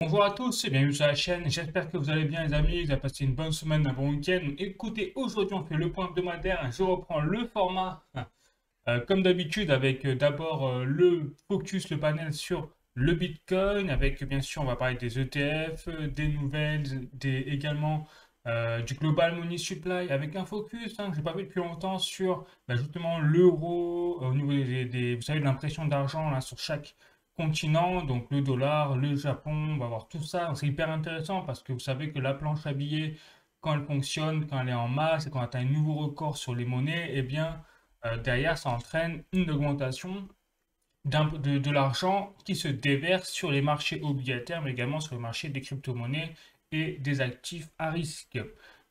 Bonjour à tous et bienvenue sur la chaîne, j'espère que vous allez bien les amis, vous avez passé une bonne semaine, un bon week-end. Écoutez, aujourd'hui on fait le point hebdomadaire, je reprends le format comme d'habitude avec d'abord le focus, le panel sur le Bitcoin, avec bien sûr on va parler des ETF, des nouvelles, également du Global Money Supply, avec un focus que je n'ai pas fait depuis longtemps sur justement l'euro, au niveau vous savez, de l'impression d'argent là, sur chaque continent, donc le dollar, le Japon, on va voir tout ça. C'est hyper intéressant parce que vous savez que la planche à billets, quand elle fonctionne, quand elle est en masse et quand elle atteint un nouveau record sur les monnaies, eh bien, derrière, ça entraîne une augmentation de l'argent qui se déverse sur les marchés obligataires, mais également sur le marché des crypto-monnaies et des actifs à risque.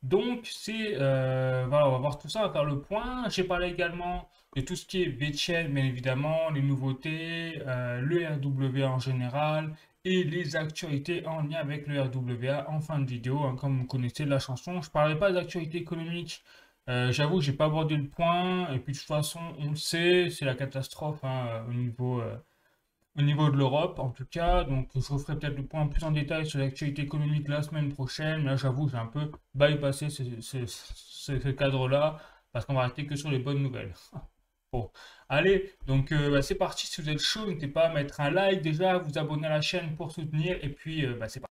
Donc, voilà, on va voir tout ça, on va faire le point. J'ai parlé également de tout ce qui est VeChain, bien évidemment, les nouveautés, le RWA en général et les actualités en lien avec le RWA en fin de vidéo, comme vous connaissez la chanson. Je ne parlerai pas des actualités économiques. J'avoue, j'ai pas abordé le point, et puis de toute façon, on le sait, c'est la catastrophe au niveau de l'Europe, en tout cas. Donc, je referai peut-être le point plus en détail sur l'actualité économique la semaine prochaine. Là, j'avoue, j'ai un peu bypassé ce cadre-là, parce qu'on va rester que sur les bonnes nouvelles. Bon, allez, donc c'est parti. Si vous êtes chaud, n'hésitez pas à mettre un like déjà, vous abonner à la chaîne pour soutenir, et puis c'est parti.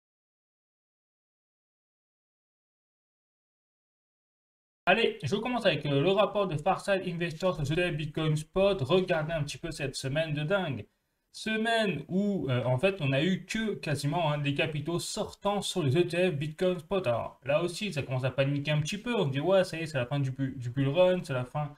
Allez, je commence avec le rapport de Farsight Investors sur le Bitcoin Spot. Regardez un petit peu cette semaine de dingue. Semaine où, en fait, on a eu que quasiment des capitaux sortant sur les ETF Bitcoin Spot. Alors là aussi, ça commence à paniquer un petit peu. On se dit, ouais, ça y est, c'est la fin du bull run, c'est la fin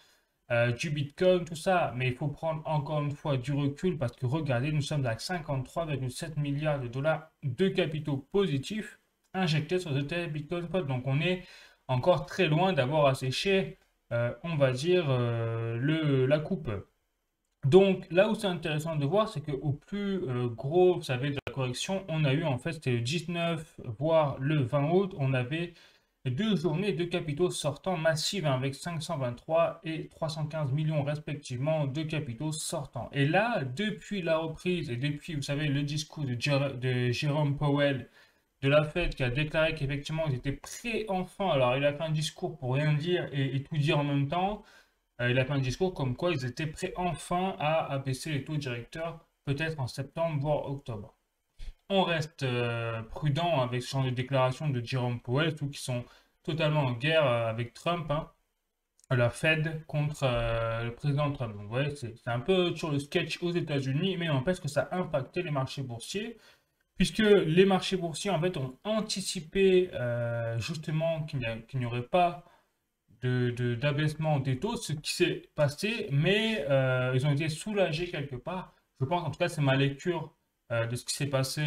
du Bitcoin, tout ça. Mais il faut prendre encore une fois du recul parce que regardez, nous sommes à 53,7 milliards de dollars de capitaux positifs injectés sur les ETF Bitcoin Spot. Donc on est encore très loin d'avoir asséché, on va dire, la coupe. Donc là où c'est intéressant de voir, c'est qu'au plus gros, vous savez, de la correction, on a eu en fait, c'était le 19, voire le 20 août, on avait deux journées de capitaux sortants massives avec 523 et 315 millions respectivement de capitaux sortants. Et là, depuis la reprise et depuis, vous savez, le discours de Jérôme Powell de la Fed qui a déclaré qu'effectivement ils étaient prêts enfin, alors il a fait un discours pour rien dire et tout dire en même temps. Il a fait un discours comme quoi ils étaient prêts enfin à abaisser les taux directeurs, peut-être en septembre, voire octobre. On reste prudent avec ce genre de déclaration de Jerome Powell, tout qui sont totalement en guerre avec Trump, la Fed contre le président Trump. Donc, vous voyez, c'est un peu sur le sketch aux États-Unis, mais n'empêche que ça a impacté les marchés boursiers, puisque les marchés boursiers en fait ont anticipé justement qu'il n'y aurait pas d'abaissement des taux, ce qui s'est passé, mais ils ont été soulagés quelque part. Je pense, en tout cas, c'est ma lecture de ce qui s'est passé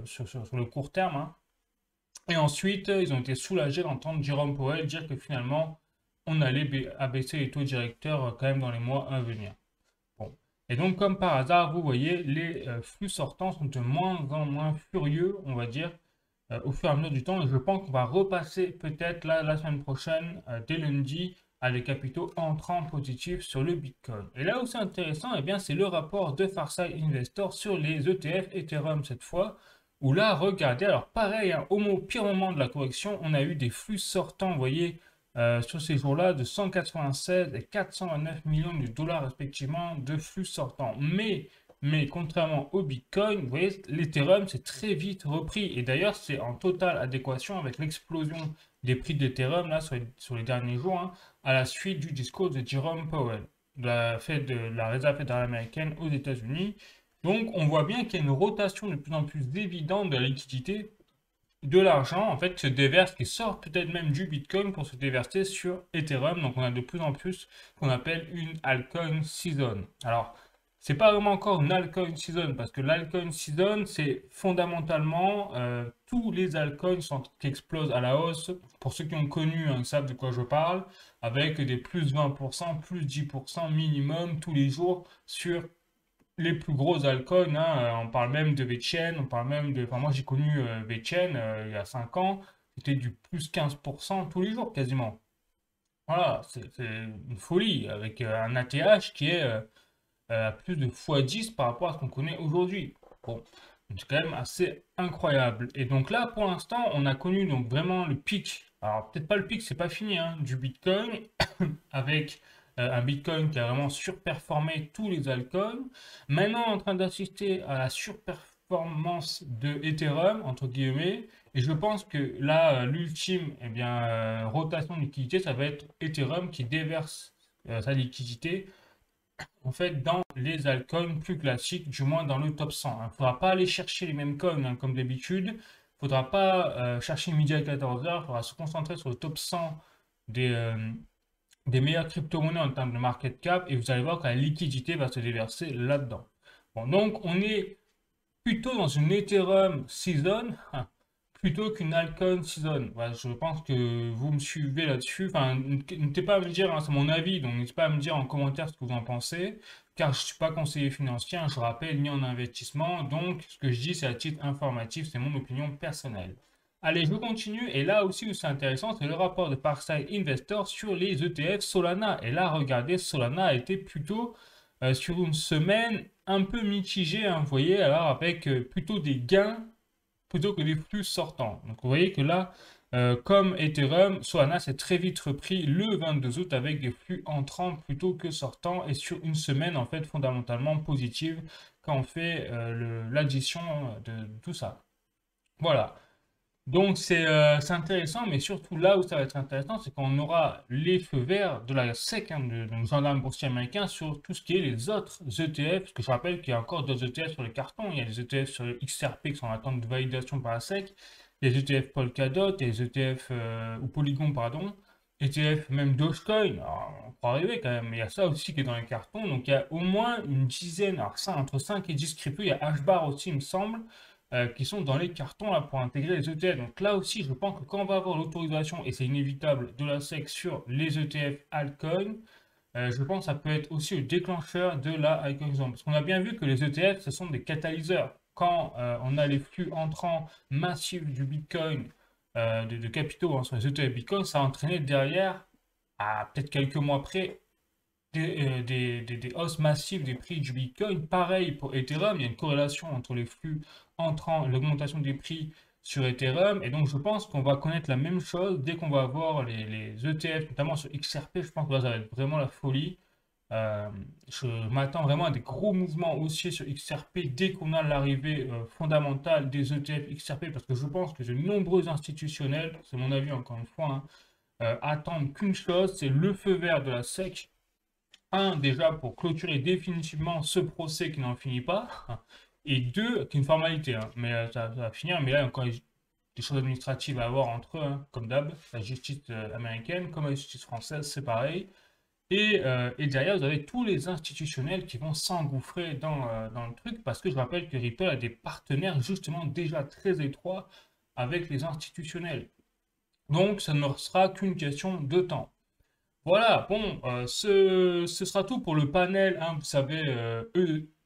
sur le court terme. Et ensuite, ils ont été soulagés d'entendre Jérôme Powell dire que finalement, on allait abaisser les taux directeurs quand même dans les mois à venir. Bon. Et donc, comme par hasard, vous voyez, les flux sortants sont de moins en moins furieux, on va dire, au fur et à mesure du temps. Et je pense qu'on va repasser peut-être là, la semaine prochaine, dès lundi, à des capitaux entrants positifs sur le Bitcoin. Et là où c'est intéressant, eh bien, c'est le rapport de Farsight Investor sur les ETF Ethereum cette fois. Où là, regardez, alors pareil, au pire moment de la correction, on a eu des flux sortants, vous voyez, sur ces jours-là, de 196 et 429 millions de dollars respectivement de flux sortants. Mais contrairement au Bitcoin, vous voyez, l'Ethereum s'est très vite repris. Et d'ailleurs, c'est en totale adéquation avec l'explosion des prix d'Ethereum là, sur les derniers jours, à la suite du discours de Jerome Powell, de la Réserve fédérale américaine aux États-Unis. Donc, on voit bien qu'il y a une rotation de plus en plus évidente de la liquidité de l'argent, en fait, qui se déverse, qui sort peut-être même du Bitcoin pour se déverser sur Ethereum. Donc, on a de plus en plus ce qu'on appelle une altcoin season. Alors, c'est pas vraiment encore une altcoin season parce que l'altcoin season, c'est fondamentalement tous les altcoins qui explosent à la hausse. Pour ceux qui ont connu, ils savent de quoi je parle, avec des plus 20%, plus 10% minimum tous les jours sur les plus gros altcoins, on parle même de VeChain, on parle même de. Enfin, moi j'ai connu VeChain il y a 5 ans, c'était du plus 15% tous les jours quasiment. Voilà, c'est une folie avec un ATH qui est à plus de x10 par rapport à ce qu'on connaît aujourd'hui. Bon, C'est quand même assez incroyable. Et donc là, pour l'instant, on a connu donc vraiment le pic. Alors peut-être pas le pic, c'est pas fini, hein, du Bitcoin, avec un Bitcoin qui a vraiment surperformé tous les altcoins. Maintenant, on est en train d'assister à la surperformance de Ethereum, entre guillemets. Et je pense que là, l'ultime eh bien, rotation de liquidité, ça va être Ethereum qui déverse sa liquidité en fait dans les altcoins plus classiques, du moins dans le top 100. Il ne faudra pas aller chercher les mêmes coins hein, comme d'habitude. Il ne faudra pas chercher midi à 14 heures. Il faudra se concentrer sur le top 100 des meilleures crypto-monnaies en termes de market cap et vous allez voir que la liquidité va se déverser là-dedans. Bon, donc on est plutôt dans une Ethereum season hein, plutôt qu'une altcoin season. Voilà, je pense que vous me suivez là-dessus. Enfin, n'hésitez pas à me dire, hein, c'est mon avis, donc n'hésitez pas à me dire en commentaire ce que vous en pensez, car je ne suis pas conseiller financier, hein, je rappelle, ni en investissement, donc ce que je dis c'est à titre informatif, c'est mon opinion personnelle. Allez, je continue, et là aussi où c'est intéressant, c'est le rapport de Parkside Investor sur les ETF Solana. Et là, regardez, Solana a été plutôt sur une semaine un peu mitigée, hein, vous voyez, alors avec plutôt des gains plutôt que des flux sortants. Donc vous voyez que là, comme Ethereum, Solana s'est très vite repris le 22 août avec des flux entrants plutôt que sortants et sur une semaine en fait fondamentalement positive quand on fait l'addition de tout ça. Voilà. Donc c'est intéressant, mais surtout là où ça va être intéressant, c'est qu'on aura les feux verts de la SEC, hein, donc gendarme boursier américain, sur tout ce qui est les autres ETF, parce que je rappelle qu'il y a encore d'autres ETF sur les cartons, il y a des ETF sur le XRP qui sont en attente de validation par la SEC, les ETF Polkadot, les ETF, ou Polygon, pardon, ETF même Dogecoin, alors, on peut arriver quand même, mais il y a ça aussi qui est dans les cartons, donc il y a au moins une dizaine, alors ça entre 5 et 10 cryptos, il y a HBAR aussi, il me semble, qui sont dans les cartons là, pour intégrer les ETF. Donc là aussi, je pense que quand on va avoir l'autorisation, et c'est inévitable, de la SEC sur les ETF altcoin, je pense que ça peut être aussi le déclencheur de la altcoin zone. Parce qu'on a bien vu que les ETF, ce sont des catalyseurs. Quand on a les flux entrants massifs du Bitcoin, de capitaux hein, sur les ETF Bitcoin, ça a entraîné derrière, à peut-être quelques mois après, des hausses massives des prix du Bitcoin. Pareil pour Ethereum, il y a une corrélation entre les flux entrants et l'augmentation des prix sur Ethereum. Et donc, je pense qu'on va connaître la même chose dès qu'on va avoir les ETF, notamment sur XRP. Je pense que là, ça va être vraiment la folie. Je m'attends vraiment à des gros mouvements haussiers sur XRP dès qu'on a l'arrivée fondamentale des ETF XRP parce que je pense que de nombreux institutionnels, c'est mon avis encore une fois, hein, attendent qu'une chose, c'est le feu vert de la SEC un, déjà pour clôturer définitivement ce procès qui n'en finit pas, et deux, qui est une formalité, hein, mais ça va finir, mais là, il y a encore des choses administratives à avoir entre eux, hein, comme d'hab, la justice américaine, comme la justice française, c'est pareil. Et derrière, vous avez tous les institutionnels qui vont s'engouffrer dans le truc, parce que je rappelle que Ripple a des partenaires justement déjà très étroits avec les institutionnels. Donc, ça ne sera qu'une question de temps. Voilà, bon, ce sera tout pour le panel, hein, vous savez,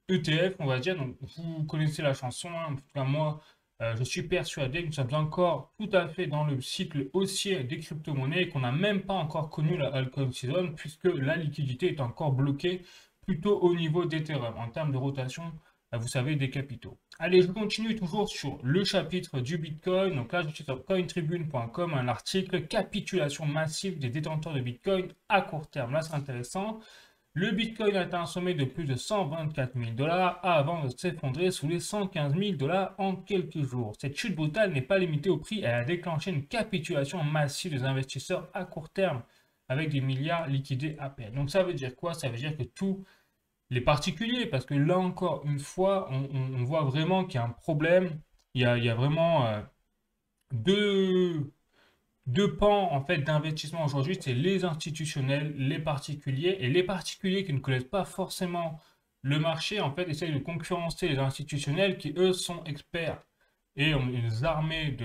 ETF, on va dire. Donc, vous connaissez la chanson, hein, en tout cas, moi, je suis persuadé que nous sommes encore tout à fait dans le cycle haussier des crypto-monnaies et qu'on n'a même pas encore connu la altcoin season puisque la liquidité est encore bloquée plutôt au niveau d'Ethereum en termes de rotation vous savez, des capitaux. Allez, je continue toujours sur le chapitre du Bitcoin. Donc là, je suis sur cointribune.com, un article capitulation massive des détenteurs de Bitcoin à court terme. Là, c'est intéressant. Le Bitcoin a atteint un sommet de plus de 124 000 dollars avant de s'effondrer sous les 115 000 dollars en quelques jours. Cette chute brutale n'est pas limitée au prix, elle a déclenché une capitulation massive des investisseurs à court terme avec des milliards liquidés à peine. Donc ça veut dire quoi? Ça veut dire que tout les particuliers, parce que là encore une fois, on voit vraiment qu'il y a un problème. Il y a vraiment deux, deux pans en fait d'investissement aujourd'hui, c'est les institutionnels, les particuliers, et les particuliers qui ne connaissent pas forcément le marché, en fait, essayent de concurrencer les institutionnels qui, eux, sont experts et ont une armée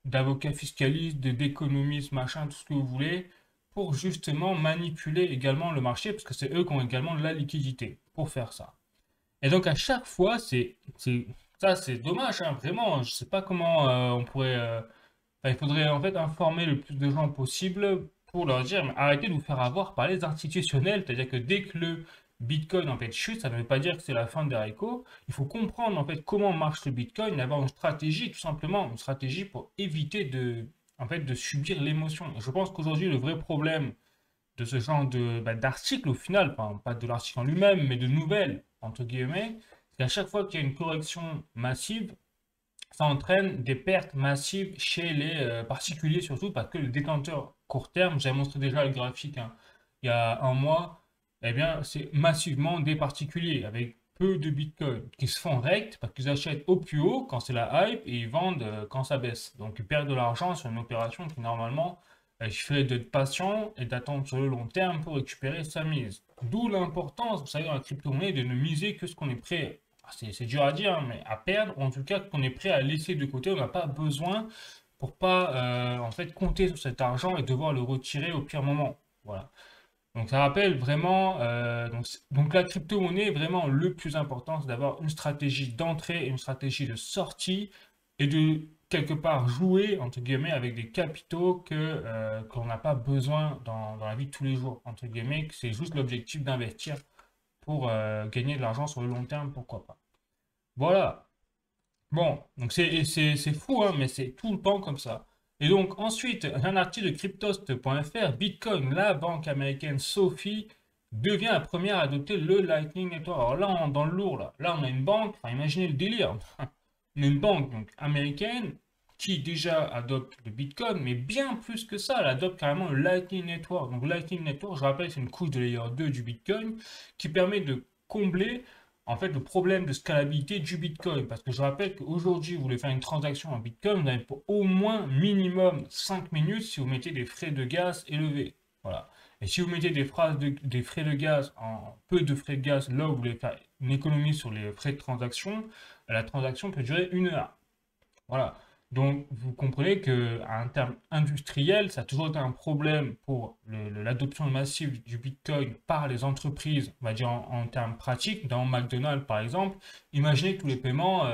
d'avocats fiscalistes, d'économistes, machin, tout ce que vous voulez, pour justement manipuler également le marché, parce que c'est eux qui ont également la liquidité pour faire ça. Et donc à chaque fois, ça c'est dommage, hein, vraiment, je sais pas comment on pourrait... enfin, il faudrait en fait informer le plus de gens possible pour leur dire, mais arrêtez de vous faire avoir par les institutionnels, c'est-à-dire que dès que Bitcoin en fait chute, ça ne veut pas dire que c'est la fin des haricots. Il faut comprendre en fait comment marche le Bitcoin et avoir une stratégie, tout simplement, une stratégie pour éviter en fait, de subir l'émotion. Je pense qu'aujourd'hui, le vrai problème de ce genre d'article au final, enfin, pas de l'article en lui-même, mais de nouvelles, entre guillemets, c'est qu'à chaque fois qu'il y a une correction massive, ça entraîne des pertes massives chez les particuliers surtout parce que le détenteur court terme, j'ai montré déjà le graphique hein, il y a un mois, eh bien c'est massivement des particuliers avec peu de Bitcoin qui se font rect parce qu'ils achètent au plus haut quand c'est la hype et ils vendent quand ça baisse. Donc ils perdent de l'argent sur une opération qui normalement il suffit d'être patient et d'attendre sur le long terme pour récupérer sa mise. D'où l'importance, vous savez, dans la crypto-monnaie de ne miser que ce qu'on est prêt c'est dur à dire, hein, mais à perdre, ou en tout cas qu'on est prêt à laisser de côté, on n'a pas besoin pour pas en fait compter sur cet argent et devoir le retirer au pire moment. Voilà. Donc ça rappelle vraiment, donc la crypto-monnaie, vraiment le plus important, c'est d'avoir une stratégie d'entrée et une stratégie de sortie et de quelque part jouer, entre guillemets, avec des capitaux qu'on n'a pas besoin dans la vie de tous les jours, entre guillemets, que c'est juste l'objectif d'investir pour gagner de l'argent sur le long terme, pourquoi pas. Voilà. Bon, donc c'est fou, hein, mais c'est tout le temps comme ça. Et donc ensuite, un article de cryptost.fr, Bitcoin, la banque américaine Sophie, devient la première à adopter le Lightning Network. Alors là, on est dans le lourd, là. Là, on a une banque, enfin imaginez le délire. On a une banque donc, américaine qui déjà adopte le Bitcoin, mais bien plus que ça, elle adopte carrément le Lightning Network. Donc Lightning Network, je rappelle, c'est une couche de layer 2 du Bitcoin qui permet de combler en fait le problème de scalabilité du Bitcoin. Parce que je rappelle qu'aujourd'hui, vous voulez faire une transaction en Bitcoin, vous avez pour au moins minimum 5 minutes si vous mettez des frais de gaz élevés. Voilà. Et si vous mettez des frais de gaz, en peu de frais de gaz, là où vous voulez faire une économie sur les frais de transaction, la transaction peut durer 1 heure. Voilà. Donc, vous comprenez qu'à un terme industriel, ça a toujours été un problème pour l'adoption massive du Bitcoin par les entreprises, on va dire en termes pratiques. Dans McDonald's, par exemple, imaginez que tous les paiements,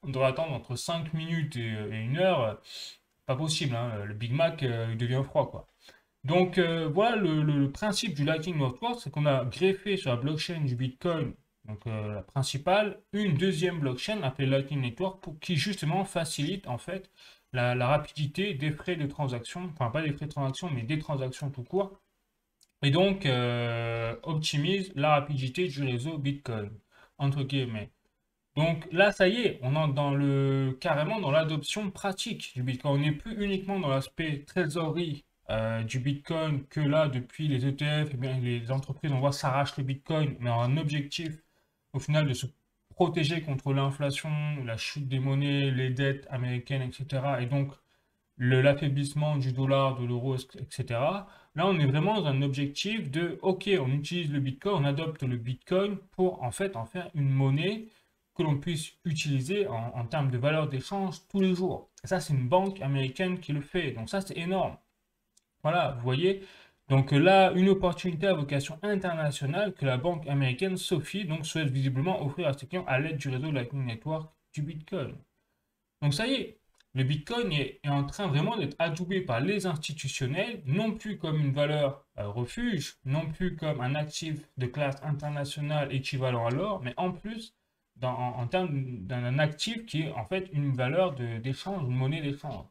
on doit attendre entre 5 minutes et 1 heure. Pas possible, hein. Le Big Mac, il devient froid, quoi. Donc, voilà le principe du Lightning Network, c'est qu'on a greffé sur la blockchain du Bitcoin donc la principale, une deuxième blockchain appelée Lightning Network qui justement facilite en fait la rapidité des frais de transaction, enfin pas des frais de transaction mais des transactions tout court, et donc optimise la rapidité du réseau Bitcoin, entre guillemets. Donc là, ça y est, on entre carrément dans l'adoption pratique du Bitcoin. On n'est plus uniquement dans l'aspect trésorerie du Bitcoin que là, depuis les ETF, eh bien, les entreprises, on voit, s'arrachent le Bitcoin, mais en un objectif au final de se protéger contre l'inflation, la chute des monnaies, les dettes américaines, etc. Et donc l'affaiblissement du dollar, de l'euro, etc. Là, on est vraiment dans un objectif de, ok, on utilise le Bitcoin, on adopte le Bitcoin pour en fait en faire une monnaie que l'on puisse utiliser en termes de valeur d'échange tous les jours. Et ça, c'est une banque américaine qui le fait. Donc ça, c'est énorme. Voilà, vous voyez. Donc là, une opportunité à vocation internationale que la banque américaine Sophie donc, souhaite visiblement offrir à ses clients à l'aide du réseau Lightning Network du Bitcoin. Donc ça y est, le Bitcoin est en train vraiment d'être adoubé par les institutionnels, non plus comme une valeur refuge, non plus comme un actif de classe internationale équivalent à l'or, mais en plus en termes d'un actif qui est en fait une valeur d'échange, une monnaie d'échange.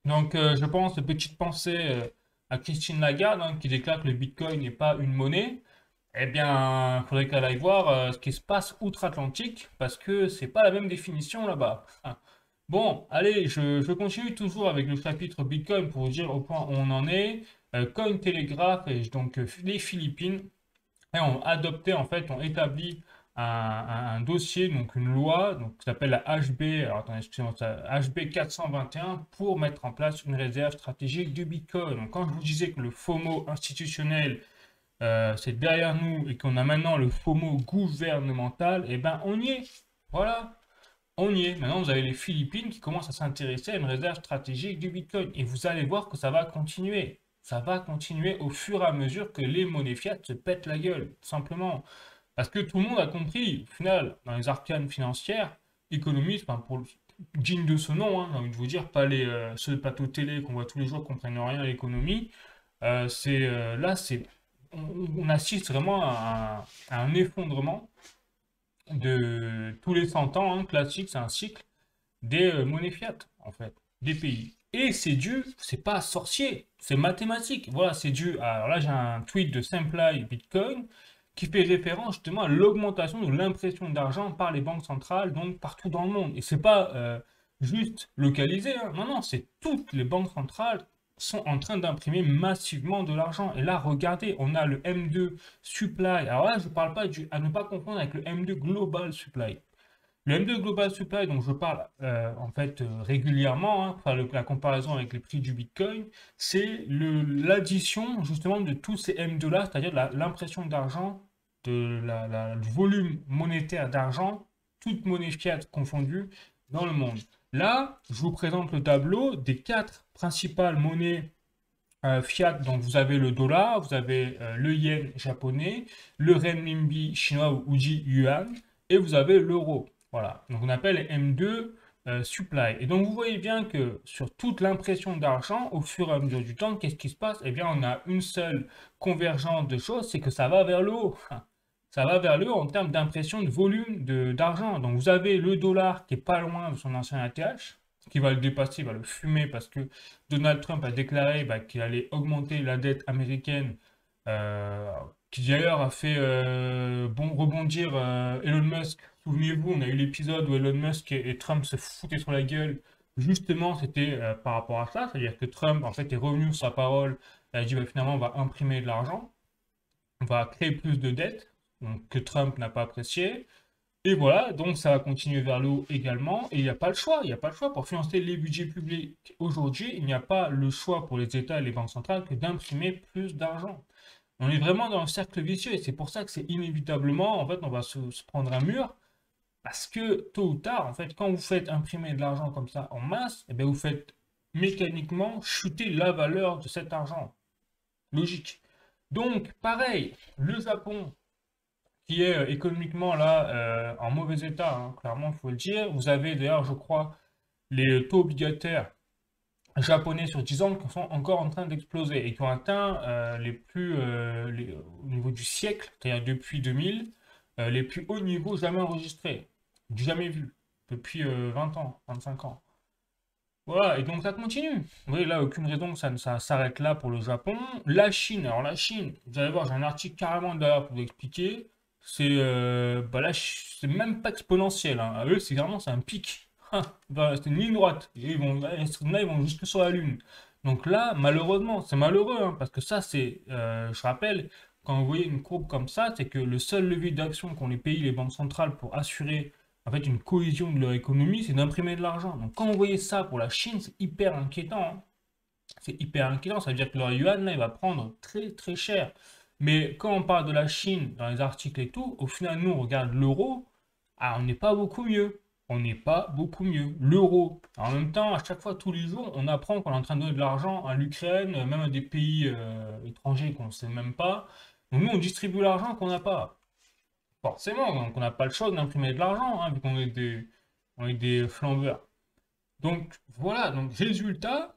Donc, je pense, petite pensée à Christine Lagarde, hein, qui déclare que le Bitcoin n'est pas une monnaie. Eh bien, il faudrait qu'elle aille voir ce qui se passe outre-Atlantique, parce que c'est pas la même définition là-bas. Ah. Bon, allez, je continue toujours avec le chapitre Bitcoin pour vous dire au point où on en est. Cointelegraph et donc les Philippines et ont adopté, en fait, ont établi un dossier, donc une loi, donc, qui s'appelle la HB, alors attendez, excusez-moi, HB 421 pour mettre en place une réserve stratégique du Bitcoin. Donc, quand je vous disais que le FOMO institutionnel, c'est derrière nous et qu'on a maintenant le FOMO gouvernemental, et ben on y est. Voilà, on y est. Maintenant, vous avez les Philippines qui commencent à s'intéresser à une réserve stratégique du Bitcoin. Et vous allez voir que ça va continuer. Ça va continuer au fur et à mesure que les monnaies fiat se pètent la gueule, tout simplement. Parce que tout le monde a compris, au final, dans les arcanes financières, économistes, enfin, pour le digne de ce nom, hein, j'ai envie de vous dire, pas ceux de plateau télé qu'on voit tous les jours qui comprennent rien à l'économie. Là, on assiste vraiment à un effondrement de tous les 100 ans, hein, classique, c'est un cycle des monnaies fiat, en fait, des pays. Et c'est dû, c'est pas sorcier, c'est mathématique. Voilà, c'est dû à. Alors là, j'ai un tweet de Simply Bitcoin qui fait référence justement à l'augmentation de l'impression d'argent par les banques centrales, donc partout dans le monde. Et c'est pas juste localisé, hein. Non, non, c'est toutes les banques centrales sont en train d'imprimer massivement de l'argent. Et là, regardez, on a le M2 Supply. Alors là, je ne parle pas à ne pas confondre avec le M2 Global Supply. Le M2 Global Supply, dont je parle en fait régulièrement, hein, enfin, la comparaison avec les prix du Bitcoin, c'est l'addition justement de tous ces M2 là, c'est-à-dire l'impression d'argent, du volume monétaire d'argent, toute monnaie fiat confondue dans le monde. Là, je vous présente le tableau des 4 principales monnaies fiat. Donc vous avez le dollar, vous avez le yen japonais, le renminbi chinois ou Uji yuan, et vous avez l'euro. Voilà, donc on appelle M2 supply. Et donc vous voyez bien que sur toute l'impression d'argent, au fur et à mesure du temps, qu'est-ce qui se passe? Eh bien, on a une seule convergence de choses, c'est que ça va vers le haut. Ça va vers le haut en termes d'impression de volume d'argent. Donc vous avez le dollar qui est pas loin de son ancien ATH, qui va le dépasser, va le fumer parce que Donald Trump a déclaré qu'il allait augmenter la dette américaine, qui d'ailleurs a fait rebondir Elon Musk. Souvenez-vous, on a eu l'épisode où Elon Musk et Trump se foutaient sur la gueule. Justement, c'était par rapport à ça, c'est-à-dire que Trump en fait est revenu sur sa parole, il a dit finalement on va imprimer de l'argent, on va créer plus de dettes, donc, que Trump n'a pas apprécié. Et voilà, donc ça va continuer vers le haut également. Et il n'y a pas le choix, il n'y a pas le choix pour financer les budgets publics aujourd'hui. Il n'y a pas le choix pour les États et les banques centrales que d'imprimer plus d'argent. On est vraiment dans un cercle vicieux et c'est pour ça que c'est inévitablement, en fait, on va se prendre un mur. Parce que tôt ou tard, en fait, quand vous faites imprimer de l'argent comme ça en masse, eh bien, vous faites mécaniquement chuter la valeur de cet argent. Logique. Donc, pareil, le Japon, qui est économiquement là en mauvais état, hein, clairement, il faut le dire. Vous avez d'ailleurs, je crois, les taux obligataires japonais sur 10 ans qui sont encore en train d'exploser et qui ont atteint au niveau du siècle, c'est-à-dire depuis 2000, les plus hauts niveaux jamais enregistrés, jamais vus, depuis 20 ans, 25 ans. Voilà, et donc ça continue. Vous voyez, là, aucune raison que ça s'arrête là pour le Japon. La Chine, alors la Chine, vous allez voir, j'ai un article carrément d'ailleurs pour vous expliquer. C'est là, c'est même pas exponentiel, hein. Eux, c'est un pic. C'est une ligne droite. Et là, ils vont jusque sur la Lune. Donc là, malheureusement, c'est malheureux, hein, parce que ça, je rappelle, quand vous voyez une courbe comme ça, c'est que le seul levier d'action qu'ont les pays, les banques centrales pour assurer en fait une cohésion de leur économie, c'est d'imprimer de l'argent. Donc quand vous voyez ça pour la Chine, c'est hyper inquiétant, hein. C'est hyper inquiétant, ça veut dire que leur yuan, là, il va prendre très très cher. Mais quand on parle de la Chine dans les articles et tout, au final, nous, on regarde l'euro, on n'est pas beaucoup mieux. On n'est pas beaucoup mieux. L'euro, en même temps, à chaque fois, tous les jours, on apprend qu'on est en train de donner de l'argent à l'Ukraine, même à des pays étrangers qu'on ne sait même pas. Donc nous, on distribue l'argent qu'on n'a pas. Forcément, donc on n'a pas le choix d'imprimer de l'argent, hein, vu on est des flambeurs. Donc voilà, donc résultat,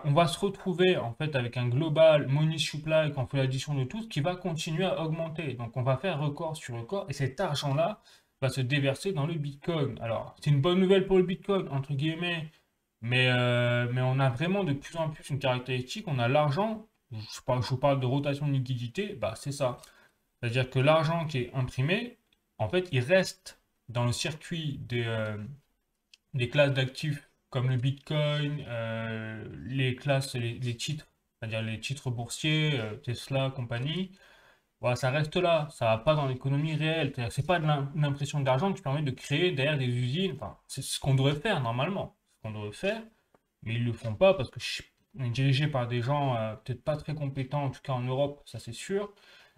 on va se retrouver en fait avec un global money supply quand on fait l'addition de tout, qui va continuer à augmenter. Donc on va faire record sur record et cet argent-là va se déverser dans le Bitcoin. Alors c'est une bonne nouvelle pour le Bitcoin, entre guillemets, mais on a vraiment de plus en plus une caractéristique, on a l'argent, je vous parle de rotation de liquidité, c'est ça. C'est-à-dire que l'argent qui est imprimé, en fait, il reste dans le circuit des classes d'actifs comme le Bitcoin, les titres, c'est-à-dire les titres boursiers, Tesla, compagnie. Voilà, ça reste là, ça va pas dans l'économie réelle. C'est-à-dire que c'est pas de l'impression d'argent qui permet de créer derrière des usines. Enfin, c'est ce qu'on devrait faire normalement, ce qu'on devrait faire, mais ils le font pas parce que on est dirigé par des gens peut-être pas très compétents, en tout cas en Europe, ça c'est sûr.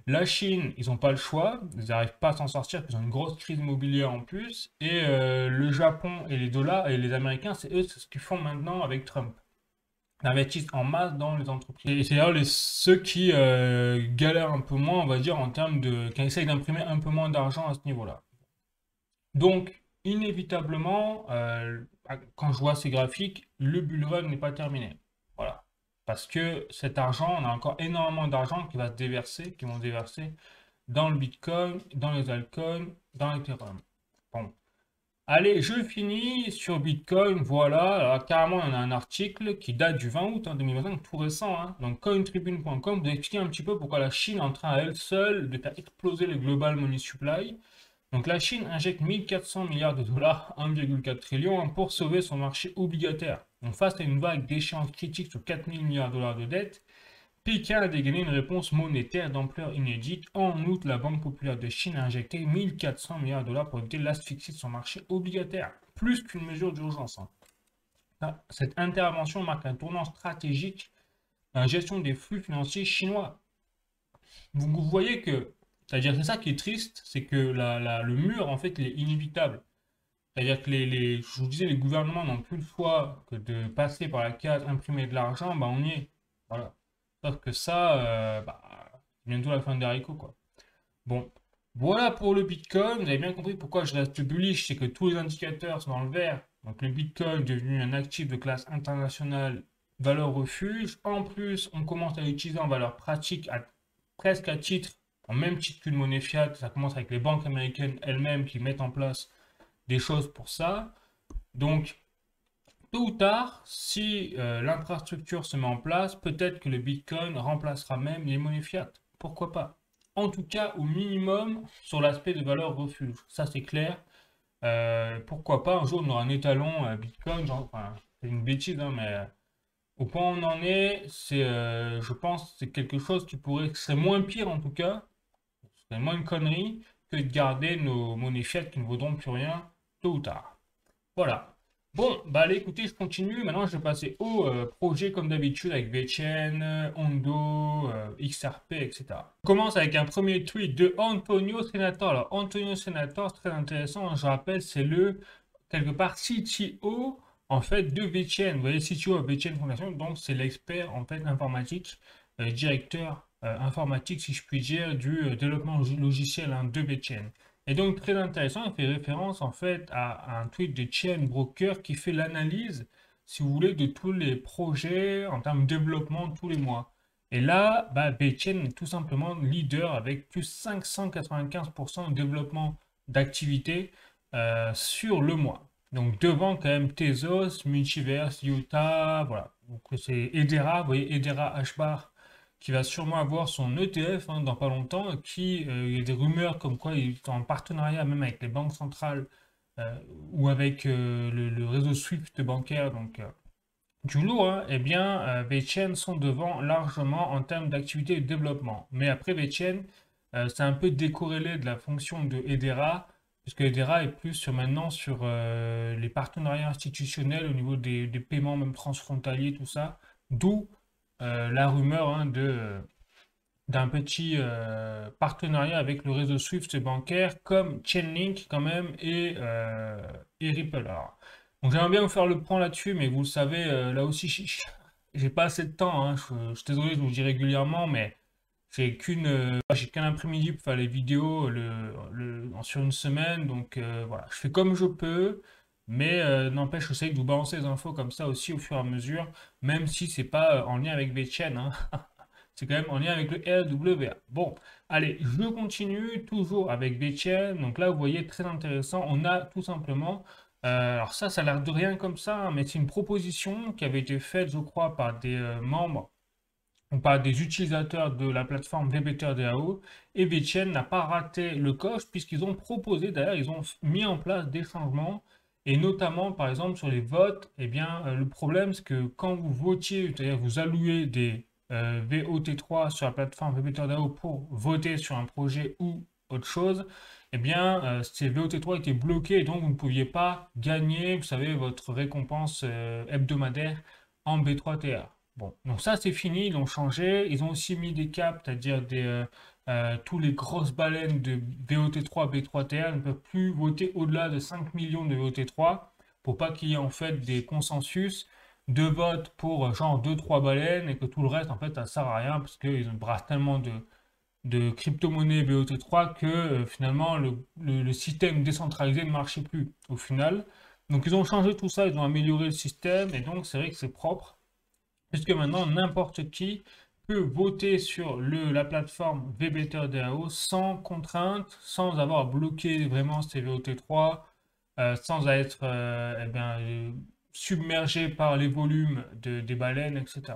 La Chine, ils n'ont pas le choix, ils n'arrivent pas à s'en sortir, ils ont une grosse crise immobilière en plus. Et le Japon et les dollars et les Américains, c'est ce qu'ils font maintenant avec Trump. Ils investissent en masse dans les entreprises. Et c'est d'ailleurs ceux qui galèrent un peu moins, on va dire, en termes qui essayent d'imprimer un peu moins d'argent à ce niveau-là. Donc, inévitablement, quand je vois ces graphiques, le bull run n'est pas terminé. Voilà. Parce que cet argent, on a encore énormément d'argent qui va se déverser, qui vont se déverser dans le Bitcoin, dans les altcoins, dans l'Ethereum. Bon. Allez, je finis sur Bitcoin. Voilà, alors, carrément, on a un article qui date du 20 août 2025, tout récent. Hein. Donc, cointribune.com vous explique un petit peu pourquoi la Chine est en train à elle seule de faire exploser le global money supply. Donc, la Chine injecte 1400 milliards de dollars, 1,4 trillion, hein, pour sauver son marché obligataire. Donc, face à une vague d'échéances critiques sur 4000 milliards de dollars de dette, Pékin a dégainé une réponse monétaire d'ampleur inédite. En août, la Banque populaire de Chine a injecté 1400 milliards de dollars pour éviter l'asphyxie de son marché obligataire, plus qu'une mesure d'urgence. Hein. Cette intervention marque un tournant stratégique dans la gestion des flux financiers chinois. Vous voyez que, c'est-à-dire c'est ça qui est triste, c'est que le mur, en fait, il est inévitable. C'est-à-dire que je vous disais, les gouvernements n'ont plus le choix que de passer par la case imprimer de l'argent, bah on y est. Voilà. Sauf que ça, c'est bientôt la fin des haricots, quoi. Bon, voilà pour le Bitcoin. Vous avez bien compris pourquoi je reste bullish, c'est que tous les indicateurs sont dans le vert. Donc le Bitcoin est devenu un actif de classe internationale, valeur refuge. En plus, on commence à l'utiliser en valeur pratique, presque à titre, en même titre qu'une monnaie fiat. Ça commence avec les banques américaines elles-mêmes qui mettent en place des choses pour ça. Donc, tôt ou tard, si l'infrastructure se met en place, peut-être que le Bitcoin remplacera même les monnaies fiat. Pourquoi pas? En tout cas, au minimum, sur l'aspect de valeur refuge. Ça, c'est clair. Pourquoi pas, un jour, on aura un étalon Bitcoin. Enfin, c'est une bêtise, hein, mais au point où on en est, je pense, c'est quelque chose qui serait moins pire en tout cas, c'est moins une connerie que de garder nos monnaies fiat qui ne vaudront plus rien tôt ou tard. Voilà. Bon, bah allez, écoutez, je continue. Maintenant, je vais passer au projet comme d'habitude avec VeChain, Ondo, XRP, etc. On commence avec un premier tweet de Antonio Senator. Alors, Antonio Senator, c'est très intéressant. Hein, je rappelle, c'est quelque part, CTO, en fait, de VeChain. Vous voyez, CTO de VeChain Foundation, donc c'est l'expert, en fait, informatique, directeur informatique, si je puis dire, du développement logiciel hein, de VeChain. Et donc, très intéressant, il fait référence en fait à un tweet de Chain Broker qui fait l'analyse, si vous voulez, de tous les projets en termes de développement tous les mois. Et là, VeChain est tout simplement leader avec plus 595% de développement d'activité sur le mois. Donc, devant quand même Tezos, Multiverse, Utah, voilà. Donc, c'est Hedera, vous voyez, Hedera Hbar qui va sûrement avoir son ETF hein, dans pas longtemps, il y a des rumeurs comme quoi il est en partenariat même avec les banques centrales ou avec le réseau SWIFT bancaire, donc du lourd, hein, eh bien, VeChain sont devant largement en termes d'activité et de développement. Mais après, VeChain, c'est un peu décorrélé de la fonction de Hedera, puisque Hedera est plus maintenant sur les partenariats institutionnels au niveau des paiements même transfrontaliers, tout ça. D'où la rumeur hein, d'un petit partenariat avec le réseau Swift bancaire comme Chainlink quand même et Ripple. Alors, donc j'aimerais bien vous faire le point là-dessus, mais vous le savez, là aussi, j'ai pas assez de temps. Hein. Je suis désolé, je vous le dis régulièrement, mais j'ai qu'un après-midi pour faire les vidéos sur une semaine. Donc voilà, je fais comme je peux. Mais n'empêche, j'essaie de vous balancer des infos comme ça aussi au fur et à mesure, même si c'est pas en lien avec VeChain, hein. C'est quand même en lien avec le LWA. Bon, allez, je continue toujours avec VeChain. Donc là, vous voyez, très intéressant. On a tout simplement, alors ça a l'air de rien comme ça, hein, mais c'est une proposition qui avait été faite, je crois, par des membres ou par des utilisateurs de la plateforme VBTRDAO. Et VeChain n'a pas raté le coche puisqu'ils ont proposé, d'ailleurs, ils ont mis en place des changements. Et notamment, par exemple, sur les votes, eh bien, le problème, c'est que quand vous votiez, c'est-à-dire vous allouez des VOT3 sur la plateforme VBTRDAO pour voter sur un projet ou autre chose, eh bien, ces VOT3 étaient bloqués et donc vous ne pouviez pas gagner, vous savez, votre récompense hebdomadaire en B3TR. Bon, donc ça c'est fini, ils l'ont changé. Ils ont aussi mis des caps, c'est-à-dire tous les grosses baleines de VOT3, B3TR ne peuvent plus voter au-delà de 5 millions de VOT3 pour pas qu'il y ait en fait des consensus de vote pour genre 2-3 baleines et que tout le reste en fait ça sert à rien parce qu'ils brassent tellement de crypto-monnaies BOT3 que finalement le système décentralisé ne marchait plus au final. Donc ils ont changé tout ça, ils ont amélioré le système et donc c'est vrai que c'est propre. puisque maintenant n'importe qui peut voter sur la plateforme VBTRDAO sans contrainte, sans avoir bloqué vraiment CVOT3, sans être submergé par les volumes des baleines, etc.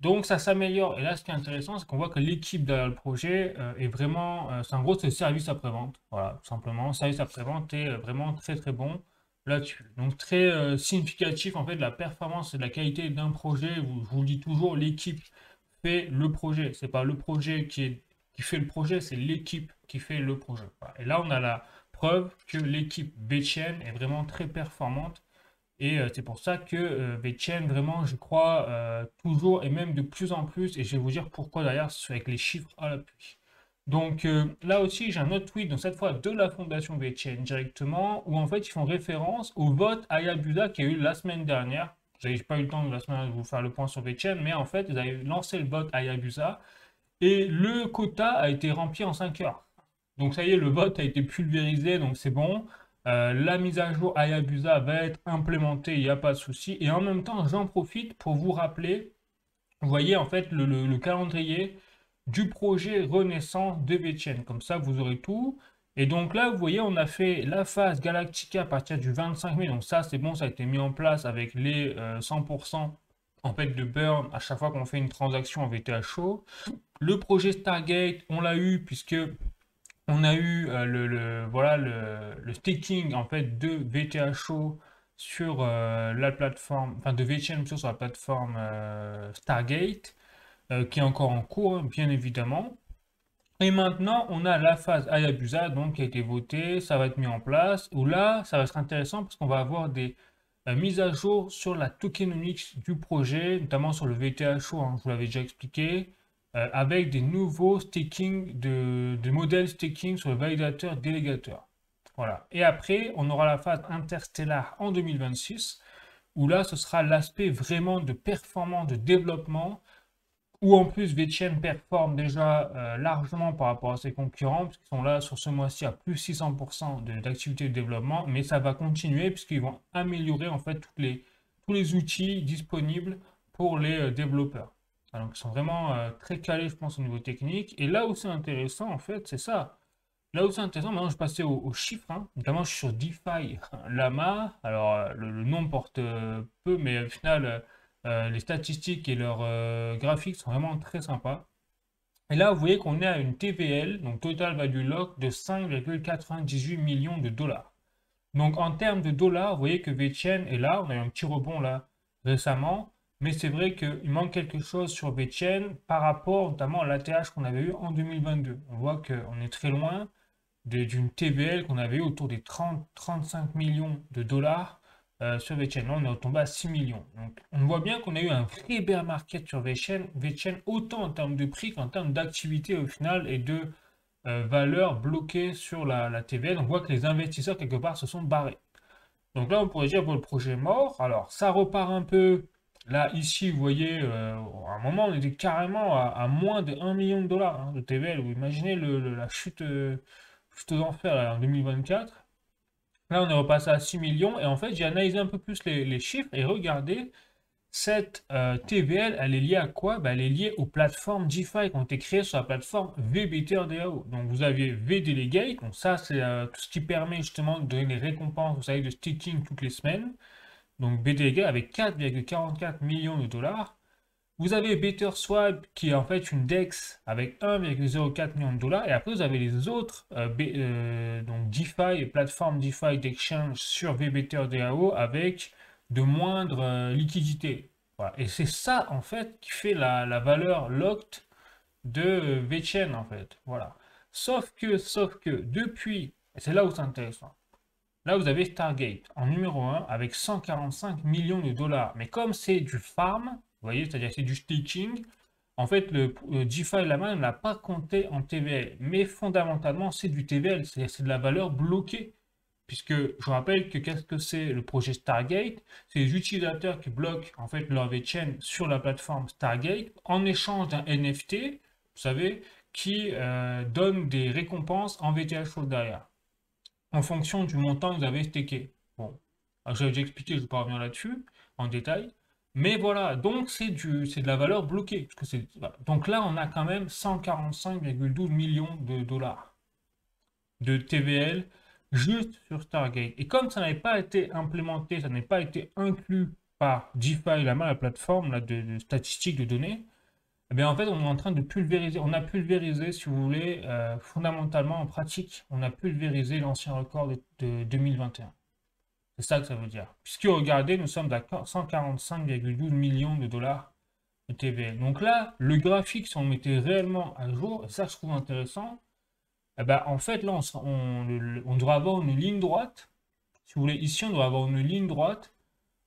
Donc ça s'améliore. Et là, ce qui est intéressant, c'est qu'on voit que l'équipe derrière le projet est vraiment, c'est en gros, c'est le service après-vente. Voilà, tout simplement. Le service après-vente est vraiment très très bon là-dessus. Donc très significatif en fait de la performance et de la qualité d'un projet. Je vous le dis toujours, l'équipe fait le projet. C'est pas le projet qui fait le projet, c'est l'équipe qui fait le projet. Voilà. Et là, on a la preuve que l'équipe Betchen est vraiment très performante et c'est pour ça que VeChain, vraiment, je crois toujours et même de plus en plus, et je vais vous dire pourquoi d'ailleurs, avec les chiffres à l'appui. Donc là aussi, j'ai un autre tweet, donc cette fois de la fondation VeChain directement, où en fait ils font référence au vote Hayabusa qui a eu la semaine dernière. Je n'ai pas eu le temps de la semaine de vous faire le point sur VeChain, mais en fait, ils avaient lancé le vote Hayabusa et le quota a été rempli en 5 heures. Donc ça y est, le vote a été pulvérisé, donc c'est bon. La mise à jour Hayabusa va être implémentée, il n'y a pas de souci. Et en même temps, j'en profite pour vous rappeler, vous voyez en fait le calendrier du projet Renaissance de VeChain. Comme ça, vous aurez tout. Et donc là, vous voyez, on a fait la phase Galactica à partir du 25 mai. Donc ça, c'est bon, ça a été mis en place avec les 100% en fait de burn à chaque fois qu'on fait une transaction en VTHO. Le projet Stargate, on l'a eu puisque on a eu voilà, le staking en fait de VTHO sur la plateforme, enfin de VTHM sur la plateforme Stargate, qui est encore en cours, hein, bien évidemment. Et maintenant, on a la phase Hayabusa, donc qui a été votée, ça va être mis en place, où là, ça va être intéressant parce qu'on va avoir des mises à jour sur la tokenomics du projet, notamment sur le VTHO, hein, je vous l'avais déjà expliqué, avec des nouveaux staking, de modèles staking sur le validateur délégateur. Voilà. Et après, on aura la phase interstellar en 2026, où là, ce sera l'aspect vraiment de performance, de développement, où en plus VeChain performe déjà largement par rapport à ses concurrents, puisqu'ils sont là sur ce mois-ci à plus 600% d'activité de développement, mais ça va continuer puisqu'ils vont améliorer en fait tous les outils disponibles pour les développeurs. Alors, ils sont vraiment très calés, je pense, au niveau technique. Et là où c'est intéressant, en fait, c'est ça. Là où c'est intéressant, maintenant je passais aux chiffres, hein. Notamment je suis sur DeFi Lama. Alors le nom porte peu, mais au final, les statistiques et leurs graphiques sont vraiment très sympas. Et là, vous voyez qu'on est à une TVL, donc Total Value Lock, de 5,98 millions de dollars. Donc en termes de dollars, vous voyez que VeChain est là, on a eu un petit rebond là récemment, mais c'est vrai qu'il manque quelque chose sur VeChain par rapport notamment à l'ATH qu'on avait eu en 2022. On voit qu'on est très loin d'une TVL qu'on avait eu autour des 30-35 millions de dollars sur VeChain. Là, on est tombé à 6 millions. Donc, on voit bien qu'on a eu un vrai bear market sur VeChain, autant en termes de prix qu'en termes d'activité au final et de valeur bloquée sur la TVL. On voit que les investisseurs, quelque part, se sont barrés. Donc là, on pourrait dire, bon, le projet est mort. Alors, ça repart un peu. Là, ici, vous voyez, à un moment, on était carrément à moins de 1 million de dollars hein, de TVL. Vous imaginez la chute, chute aux enfers là, en 2024. Là, on est repassé à 6 millions. Et en fait, j'ai analysé un peu plus les chiffres et regardez, cette TVL, elle est liée à quoi? Ben, elle est liée aux plateformes DeFi qui ont été créées sur la plateforme VBTRDAO. Donc, vous aviez VDelegate. Donc, ça, c'est tout ce qui permet justement de donner des récompenses, vous savez, de staking toutes les semaines. Donc, VDelegate avec 4,44 millions de dollars. Vous avez BetterSwap qui est en fait une DEX avec 1,04 million de dollars. Et après, vous avez les autres donc DeFi, plateformes DeFi d'exchange sur VBTRDAO avec de moindres liquidités. Voilà. Et c'est ça en fait qui fait la valeur locked de VeChain en fait. Voilà. Sauf que depuis, et c'est là où c'est intéressant, là vous avez Stargate en numéro 1 avec 145 millions de dollars. Mais comme c'est du farm, vous voyez, c'est-à-dire c'est du staking, en fait, le DeFi Lama ne l'a pas compté en TVL. Mais fondamentalement, c'est du TVL, c'est de la valeur bloquée. Puisque je rappelle que qu'est-ce que c'est le projet Stargate? C'est les utilisateurs qui bloquent en fait leur VeChain sur la plateforme Stargate en échange d'un NFT, vous savez, qui donne des récompenses en VTH derrière, en fonction du montant que vous avez staké. Bon, alors, j'avais déjà expliqué, je ne vais pas revenir là-dessus en détail. Mais voilà, donc c'est de la valeur bloquée. Parce que voilà. Donc là, on a quand même 145,12 millions de dollars de TVL juste sur Stargate. Et comme ça n'avait pas été implémenté, ça n'est pas été inclus par DeFi, la plateforme là, de statistiques de données, eh bien, en fait, on est en train de pulvériser. On a pulvérisé, si vous voulez, fondamentalement en pratique, on a pulvérisé l'ancien record de 2021. C'est ça que ça veut dire. Puisque regardez, nous sommes à 145,12 millions de dollars de TVL. Donc là, le graphique, si on le mettait réellement à jour, et ça je trouve intéressant, eh ben, en fait, là, on devrait avoir une ligne droite. Si vous voulez, ici, on devrait avoir une ligne droite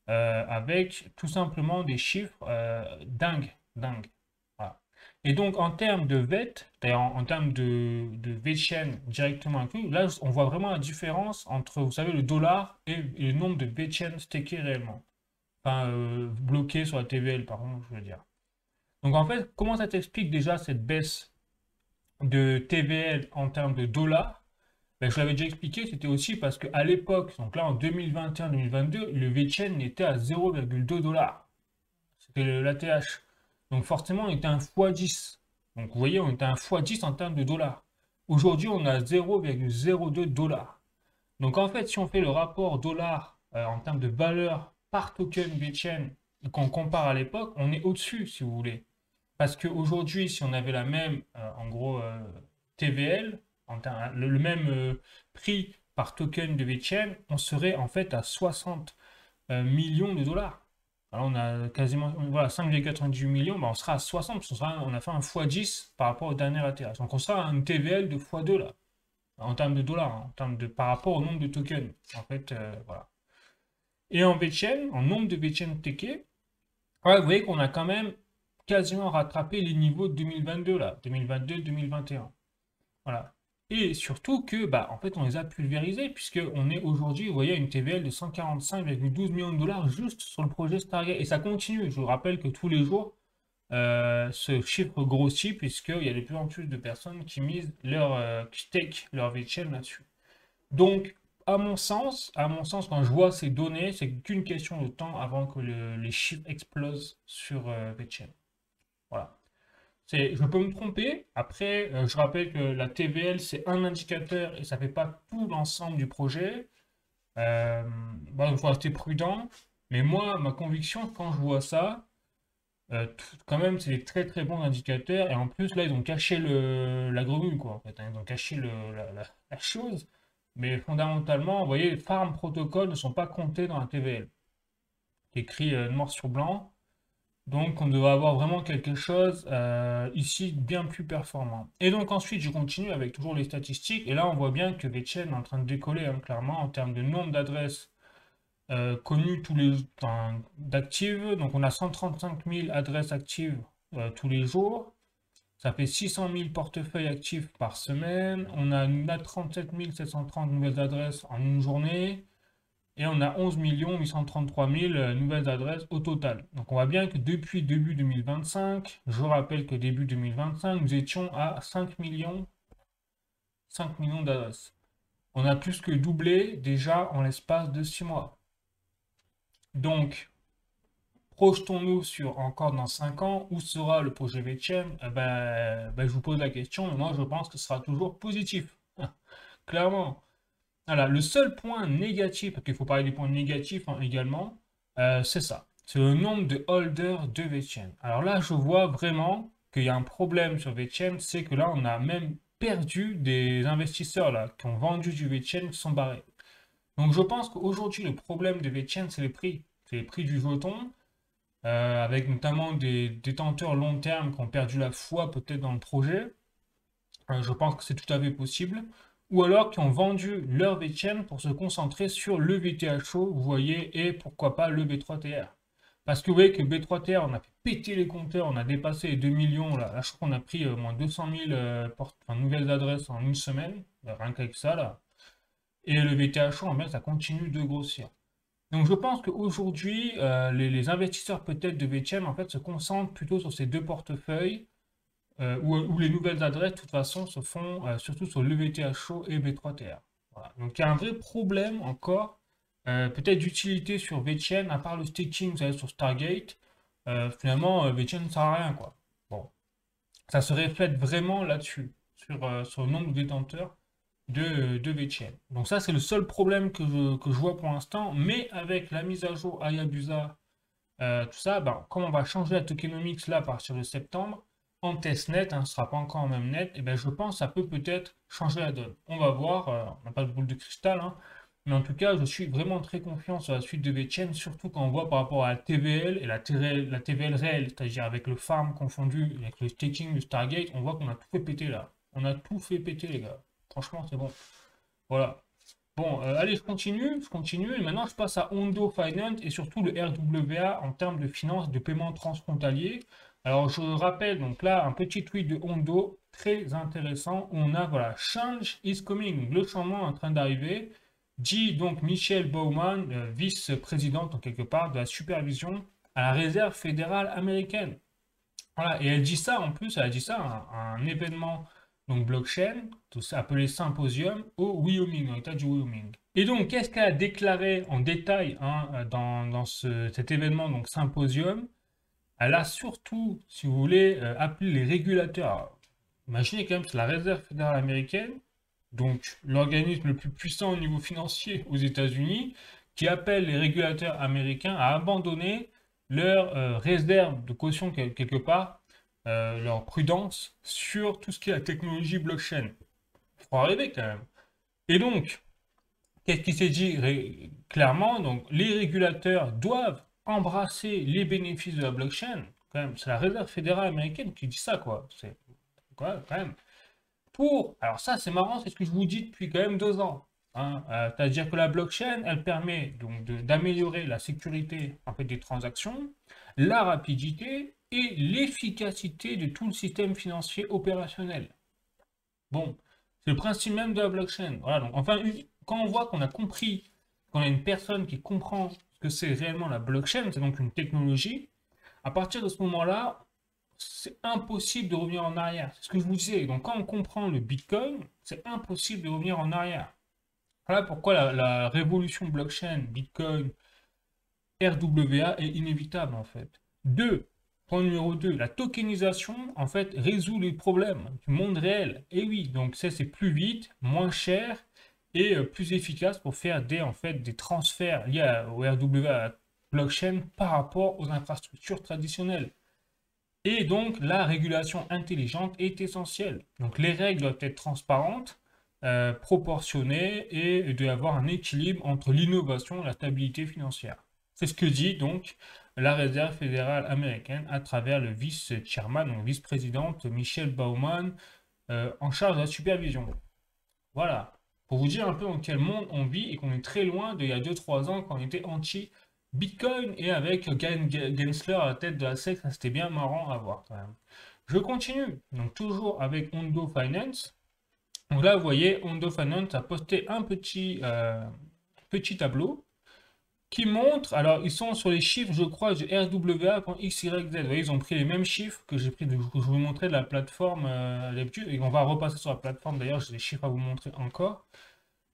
avec tout simplement des chiffres dingues, dingues. Voilà. Et donc, en termes de VET, d'ailleurs, en termes de VChain directement inclus, là, on voit vraiment la différence entre, vous savez, le dollar et le nombre de VChain stakés réellement. Enfin, bloqués sur la TVL, par contre, je veux dire. Donc, en fait, comment ça t'explique déjà cette baisse de TVL en termes de dollars? Ben, je l'avais déjà expliqué, c'était aussi parce qu'à l'époque, donc là en 2021-2022, le VChain était à 0,2 dollars. C'était l'ATH. Donc forcément, on était un x10. Donc vous voyez, on était un x10 en termes de dollars. Aujourd'hui, on a 0,02 dollars. Donc en fait, si on fait le rapport dollar en termes de valeur par token VChain et qu'on compare à l'époque, on est au-dessus, si vous voulez. Parce qu'aujourd'hui, si on avait la même, en gros, TVL, le même prix par token de VChain, on serait en fait à 60 millions de dollars. Alors on a quasiment voilà, 5,98 millions, bah on sera à 60, parce on a fait un x10 par rapport au dernier ATH. Donc on sera à une TVL de x2 là, en termes de dollars, hein, par rapport au nombre de tokens. En fait, voilà. Et en VChain, en nombre de VChain TK, ouais, vous voyez qu'on a quand même quasiment rattrapé les niveaux de 2022 là, 2022-2021. Voilà. Et surtout que, bah, en fait, on les a pulvérisés, puisqu'on est aujourd'hui, vous voyez, à une TVL de 145,12 millions de dollars juste sur le projet Stargate. Et ça continue. Je vous rappelle que tous les jours, ce chiffre grossit, puisqu'il y a de plus en plus de personnes qui misent qui stake leur VChain là-dessus. Donc, à mon sens, quand je vois ces données, c'est qu'une question de temps avant que les chiffres explosent sur VChain. Voilà. Je peux me tromper. Après, je rappelle que la TVL, c'est un indicateur et ça ne fait pas tout l'ensemble du projet. Bon, il faut rester prudent. Mais moi, ma conviction, quand je vois ça, quand même, c'est des très très bons indicateurs. Et en plus, là, ils ont caché la grenouille, quoi, en fait, hein. Ils ont caché la chose. Mais fondamentalement, vous voyez, les farm protocoles ne sont pas comptés dans la TVL. C'est écrit noir sur blanc. Donc, on devrait avoir vraiment quelque chose ici bien plus performant. Et donc, ensuite, je continue avec toujours les statistiques. Et là, on voit bien que VChain est en train de décoller, hein, clairement, en termes de nombre d'adresses connues d'actives. Donc, on a 135 000 adresses actives tous les jours. Ça fait 600 000 portefeuilles actifs par semaine. On a 37 730 nouvelles adresses en une journée. Et on a 11 833 000 nouvelles adresses au total. Donc on voit bien que depuis début 2025, je rappelle que début 2025, nous étions à 5 millions d'adresses. On a plus que doublé déjà en l'espace de 6 mois. Donc, projetons-nous sur encore dans 5 ans, où sera le projet VChain? Je vous pose la question, mais moi je pense que ce sera toujours positif. Clairement. Voilà, le seul point négatif, parce qu'il faut parler des points négatifs hein, également, c'est ça. C'est le nombre de holders de VChain. Alors là, je vois vraiment qu'il y a un problème sur VChain, c'est que là, on a même perdu des investisseurs là, qui ont vendu du VChain, qui sont barrés. Donc je pense qu'aujourd'hui, le problème de VChain, c'est les prix. C'est les prix du jeton, avec notamment des détenteurs long terme qui ont perdu la foi peut-être dans le projet. Je pense que c'est tout à fait possible. Ou alors qui ont vendu leur VChain pour se concentrer sur le VTHO, vous voyez, et pourquoi pas le B3TR. Parce que vous voyez que B3TR, on a fait péter les compteurs, on a dépassé les 2 millions, là, je crois qu'on a pris moins 200 000 nouvelles adresses en une semaine, rien qu'avec ça, là. Et le VTHO, bien, ça continue de grossir. Donc je pense qu'aujourd'hui, les investisseurs peut-être de VChain, en fait, se concentrent plutôt sur ces deux portefeuilles, où les nouvelles adresses, de toute façon, se font surtout sur le VTHO et B3TR. Voilà. Donc il y a un vrai problème encore peut-être d'utilité sur VeChain, à part le staking, vous savez, sur Stargate. Finalement, VeChain ne sert à rien, quoi. Bon, ça se reflète vraiment là-dessus, sur le nombre de détenteurs de VeChain. Donc ça, c'est le seul problème que je vois pour l'instant, mais avec la mise à jour Hayabusa, tout ça, ben, comme on va changer la tokenomics là à partir de septembre, en testnet, hein, ce ne sera pas encore en même net, et ben, je pense que ça peut peut-être changer la donne. On va voir, on n'a pas de boule de cristal, hein, mais en tout cas, je suis vraiment très confiant sur la suite de VeChain, surtout quand on voit par rapport à la TVL et la TVL réelle, c'est-à-dire avec le farm confondu, avec le staking, le Stargate, on voit qu'on a tout fait péter là. On a tout fait péter, les gars. Franchement, c'est bon. Voilà. Bon, allez, je continue. Et maintenant, je passe à Ondo Finance et surtout le RWA en termes de finances, de paiement transfrontalier. Alors, je rappelle, donc là, un petit tweet de Ondo, très intéressant. On a, voilà, Change is coming, le changement est en train d'arriver. Dit donc Michelle Bowman, vice-présidente en quelque part de la supervision à la Réserve fédérale américaine. Voilà, et elle dit ça en plus, elle a dit ça à un événement donc blockchain, tout ça appelé Symposium au Wyoming, dans l'état du Wyoming. Et donc, qu'est-ce qu'elle a déclaré en détail hein, dans cet événement, donc Symposium? Elle a surtout, si vous voulez, appelé les régulateurs. Alors, imaginez quand même, c'est la Réserve fédérale américaine, donc l'organisme le plus puissant au niveau financier aux États-Unis, qui appelle les régulateurs américains à abandonner leur réserve de caution quelque part, leur prudence sur tout ce qui est la technologie blockchain. Faut arriver quand même. Et donc, qu'est-ce qui s'est dit clairement? Donc, les régulateurs doivent embrasser les bénéfices de la blockchain. Quand même, c'est la Réserve fédérale américaine qui dit ça, quoi. C'est quoi, quand même. Alors ça, c'est marrant, c'est ce que je vous dis depuis quand même 2 ans. Hein. C'est-à-dire que la blockchain, elle permet donc d'améliorer la sécurité en fait, des transactions, la rapidité et l'efficacité de tout le système financier opérationnel. Bon, c'est le principe même de la blockchain. Voilà, donc enfin, quand on voit qu'on a compris, qu'on a une personne qui comprend ce que c'est réellement la blockchain, c'est donc une technologie, à partir de ce moment-là, c'est impossible de revenir en arrière. C'est ce que je vous disais. Donc, quand on comprend le Bitcoin, c'est impossible de revenir en arrière. Voilà pourquoi la révolution blockchain, Bitcoin, RWA est inévitable en fait. Point numéro 2, la tokenisation en fait résout les problèmes du monde réel. Et oui, donc ça c'est plus vite, moins cher et plus efficace pour faire des transferts liés au RWA à la blockchain par rapport aux infrastructures traditionnelles. Et donc, la régulation intelligente est essentielle. Donc, les règles doivent être transparentes, proportionnées et il doit y avoir un équilibre entre l'innovation et la stabilité financière. C'est ce que dit donc la Réserve fédérale américaine à travers le vice-chairman, donc vice-présidente Michelle Bowman, en charge de la supervision. Voilà. Pour vous dire un peu dans quel monde on vit et qu'on est très loin d'il y a 2-3 ans quand on était anti-Bitcoin et avec Gensler à la tête de la SEC, ça c'était bien marrant à voir quand même. Je continue, donc toujours avec Ondo Finance. Donc là, vous voyez, Ondo Finance a posté un petit tableau qui montre, alors ils sont sur les chiffres, je crois, du RWA.xyz. Vous voyez, ils ont pris les mêmes chiffres que j'ai pris, que je vous montrais de la plateforme d'habitude, et on va repasser sur la plateforme, d'ailleurs, j'ai des chiffres à vous montrer encore,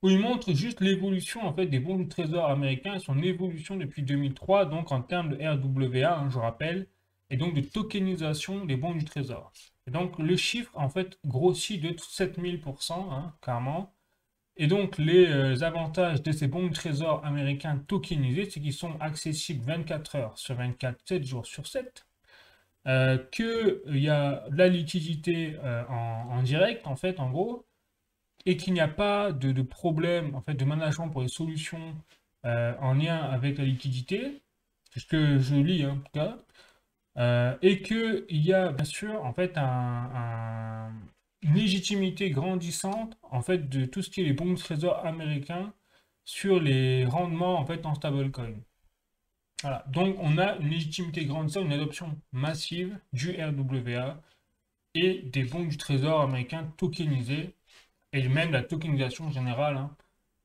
où ils montrent juste l'évolution en fait des bons du trésor américains et son évolution depuis 2003, donc en termes de RWA, hein, je rappelle, et donc de tokenisation des bons du trésor. Et donc le chiffre en fait grossit de 7000%, hein, clairement. Et donc, les avantages de ces bons de trésor américains tokenisés, c'est qu'ils sont accessibles 24 heures sur 24, 7 jours sur 7, qu'il y a de la liquidité en direct, en fait, en gros, et qu'il n'y a pas de problème, en fait, de management pour les solutions en lien avec la liquidité, c'est ce que je lis, hein, en tout cas, et qu'il y a, bien sûr, en fait, une légitimité grandissante en fait de tout ce qui est les bons de trésor américains sur les rendements en fait en stablecoin. Voilà. Donc on a une légitimité grandissante, une adoption massive du RWA et des bons du trésor américain tokenisés et même la tokenisation générale hein,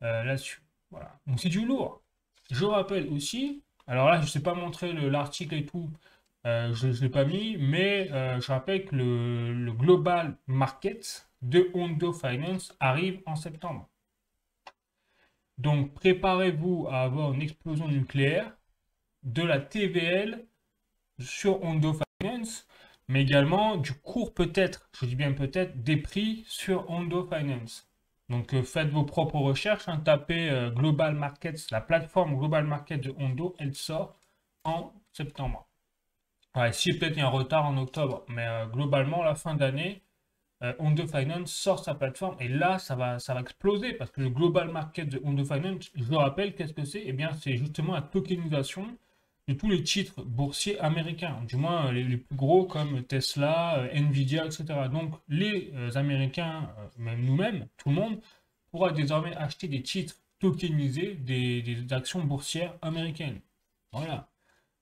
là-dessus. Voilà. Donc c'est du lourd. Je rappelle aussi, alors là je ne sais pas montrer l'article et tout, je ne l'ai pas mis, mais je rappelle que le Global Market de Ondo Finance arrive en septembre. Donc, préparez-vous à avoir une explosion nucléaire, de la TVL sur Hondo Finance, mais également du cours peut-être, je dis bien peut-être, des prix sur Hondo Finance. Donc faites vos propres recherches, hein, tapez Global Markets, la plateforme Global Market de Hondo, elle sort en septembre. Ouais, si peut-être il y a un retard en octobre, mais globalement, la fin d'année, Hondo Finance sort sa plateforme et là, ça va exploser parce que le Global Market de Hondo Finance, je le rappelle, qu'est-ce que c'est? Eh bien, c'est justement la tokenisation de tous les titres boursiers américains, du moins les plus gros comme Tesla, Nvidia, etc. Donc, les Américains, même nous-mêmes, tout le monde, pourra désormais acheter des titres tokenisés des actions boursières américaines. Voilà.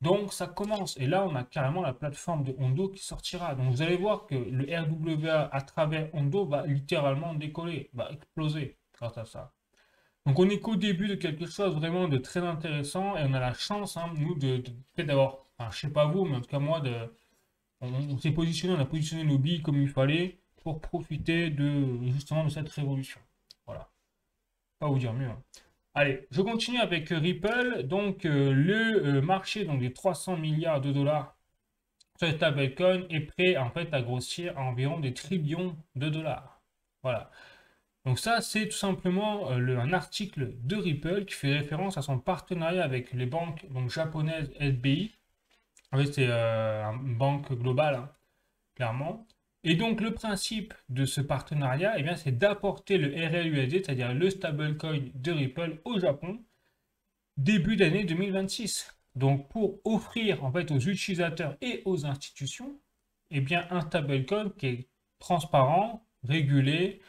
Donc ça commence. Et là, on a carrément la plateforme de Hondo qui sortira. Donc vous allez voir que le RWA à travers Hondo va littéralement décoller, va exploser grâce à ça. Donc on est qu'au début de quelque chose vraiment de très intéressant et on a la chance, hein, nous, peut-être d'avoir, enfin, je sais pas vous, mais en tout cas moi, on s'est positionné, on a positionné nos billes comme il fallait pour profiter de justement de cette révolution. Voilà. Pas vous dire mieux, hein. Allez, je continue avec Ripple. Donc, le marché donc, des 300 milliards de dollars sur les stablecoins est prêt en fait à grossir à environ des trillions de dollars. Voilà. Donc ça, c'est tout simplement un article de Ripple qui fait référence à son partenariat avec les banques donc, japonaises SBI. En fait, c'est une banque globale, hein, clairement. Et donc, le principe de ce partenariat, eh bien, c'est d'apporter le RLUSD, c'est-à-dire le stablecoin de Ripple au Japon, début d'année 2026. Donc, pour offrir en fait aux utilisateurs et aux institutions, eh bien, un stablecoin qui est transparent, régulé,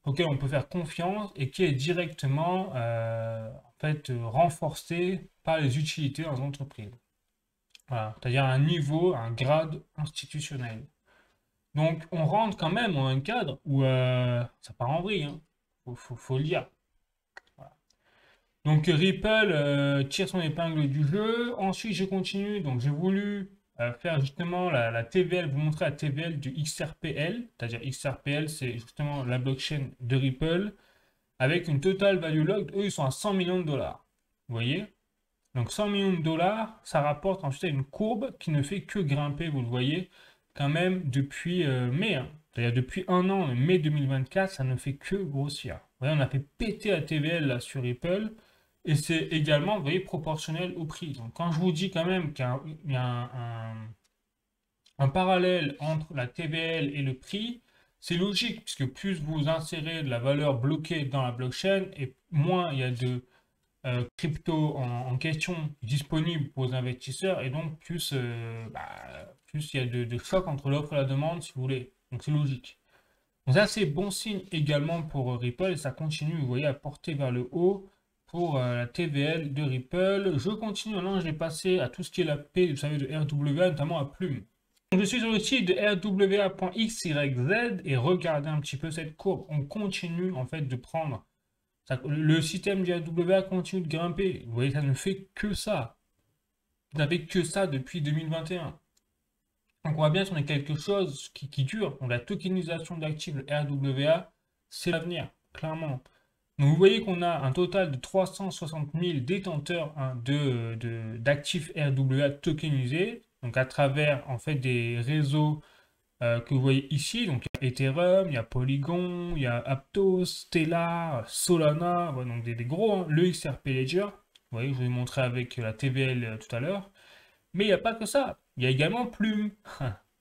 auquel on peut faire confiance et qui est directement en fait, renforcé par les utilités dans l'entreprise. Voilà, c'est-à-dire un niveau, un grade institutionnel. Donc, on rentre quand même dans un cadre où ça part en vrille, hein. Faut le dire. Voilà. Donc, Ripple tire son épingle du jeu. Ensuite, je continue. Donc, j'ai voulu faire justement la TVL, vous montrer la TVL du XRPL. C'est-à-dire XRPL, c'est justement la blockchain de Ripple avec une total value locked. Eux, ils sont à 100 millions de dollars. Vous voyez? Donc 100 millions de dollars, ça rapporte ensuite une courbe qui ne fait que grimper, vous le voyez, quand même depuis mai, hein. C'est-à-dire depuis un an, mai 2024, ça ne fait que grossir. Vous voyez, on a fait péter la TVL là, sur Ripple, et c'est également, vous voyez, proportionnel au prix. Donc quand je vous dis quand même qu'il y a un parallèle entre la TVL et le prix, c'est logique, puisque plus vous insérez de la valeur bloquée dans la blockchain, et moins il y a de crypto en question disponible pour les investisseurs et donc plus, plus il y a de choc entre l'offre et la demande si vous voulez. Donc c'est logique. Donc ça c'est bon signe également pour Ripple et ça continue, vous voyez, à porter vers le haut pour la TVL de Ripple. Je continue, maintenant je vais passer à tout ce qui est la paix, vous savez, de RWA, notamment à Plume. Donc, je suis sur le site de rwa.xyz et regardez un petit peu cette courbe. On continue en fait de prendre le système du RWA continue de grimper. Vous voyez, ça ne fait que ça. Vous n'avez que ça depuis 2021. Donc on voit bien qu'on a quelque chose qui dure. Donc la tokenisation d'actifs, le RWA, c'est l'avenir, clairement. Donc vous voyez qu'on a un total de 360 000 détenteurs, hein, d'actifs RWA tokenisés. Donc à travers en fait des réseaux que vous voyez ici. Donc il y a Ethereum, il y a Polygon, il y a Aptos, Stellar, Solana, ouais, donc des gros, hein. Le XRP Ledger, vous voyez, je vous ai montré avec la TVL tout à l'heure. Mais il n'y a pas que ça, il y a également Plume.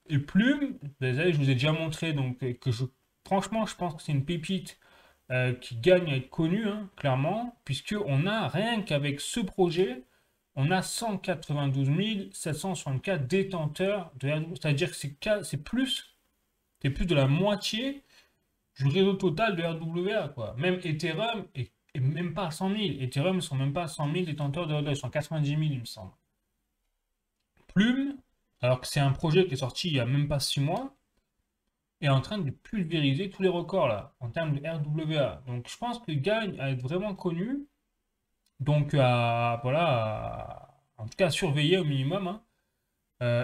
Et Plume, vous savez, je vous ai déjà montré, donc franchement, je pense que c'est une pépite qui gagne à être connue, hein, clairement, puisqu'on a rien qu'avec ce projet, on a 192 764 détenteurs de RWA, c'est-à-dire que c'est plus de la moitié du réseau total de RWA, quoi. Même Ethereum est même pas à 100 000. Ethereum ne sont même pas à 100 000 détenteurs de RWA, ils sont à 90 000, il me semble. Plume, alors que c'est un projet qui est sorti il y a même pas 6 mois, est en train de pulvériser tous les records, là, en termes de RWA. Donc je pense qu'il gagne à être vraiment connu, donc en tout cas à surveiller au minimum, hein.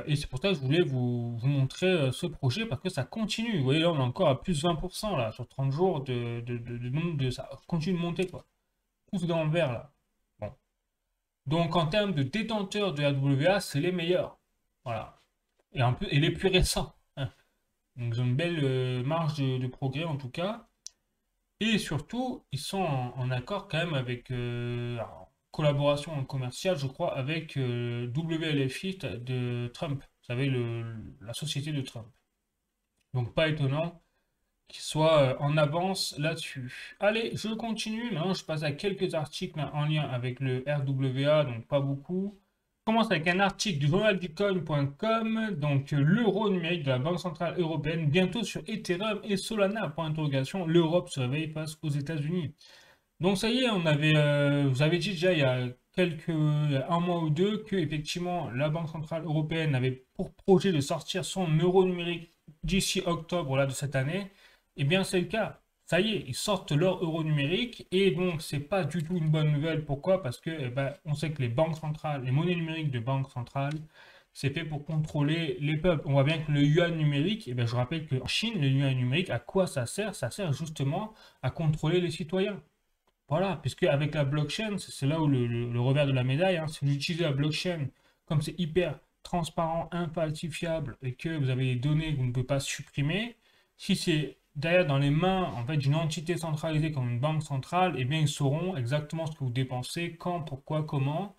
Et c'est pour ça que je voulais vous montrer ce projet parce que ça continue. Vous voyez là, on est encore à plus de 20% là, sur 30 jours de nombre de. Ça continue de monter quoi. tous dans le vert là. Bon. Donc en termes de détenteurs de RWA, c'est les meilleurs. Voilà. Et un peu et les plus récents, hein. Donc ils ont une belle marge de progrès en tout cas. Et surtout, ils sont en accord quand même avec alors, collaboration commerciale, je crois, avec WLFI de Trump. Vous savez, la société de Trump. Donc pas étonnant qu'ils soient en avance là-dessus. Allez, je continue. Maintenant, je passe à quelques articles en lien avec le RWA, donc pas beaucoup. Je commence avec un article du journalducoin.com, donc l'euro numérique de la Banque Centrale Européenne, bientôt sur Ethereum et Solana, point d'interrogation, l'Europe se réveille face aux États-Unis. Donc ça y est, vous avez dit déjà il y a un mois ou deux que effectivement la Banque Centrale Européenne avait pour projet de sortir son euro numérique d'ici octobre là, de cette année. Eh bien c'est le cas. Ça y est, ils sortent leur euro numérique et donc c'est pas du tout une bonne nouvelle. Pourquoi? Parce que eh ben, on sait que les banques centrales, les monnaies numériques de banques centrales, c'est fait pour contrôler les peuples. On voit bien que le yuan numérique, eh ben, je rappelle qu'en Chine, le yuan numérique, à quoi ça sert? Ça sert justement à contrôler les citoyens. Voilà, puisque avec la blockchain, c'est là où le revers de la médaille, hein, si vous utilisez la blockchain, comme c'est hyper transparent, infalsifiable, et que vous avez des données que vous ne pouvez pas supprimer, si c'est derrière dans les mains en fait, d'une entité centralisée comme une banque centrale, eh bien ils sauront exactement ce que vous dépensez, quand, pourquoi, comment,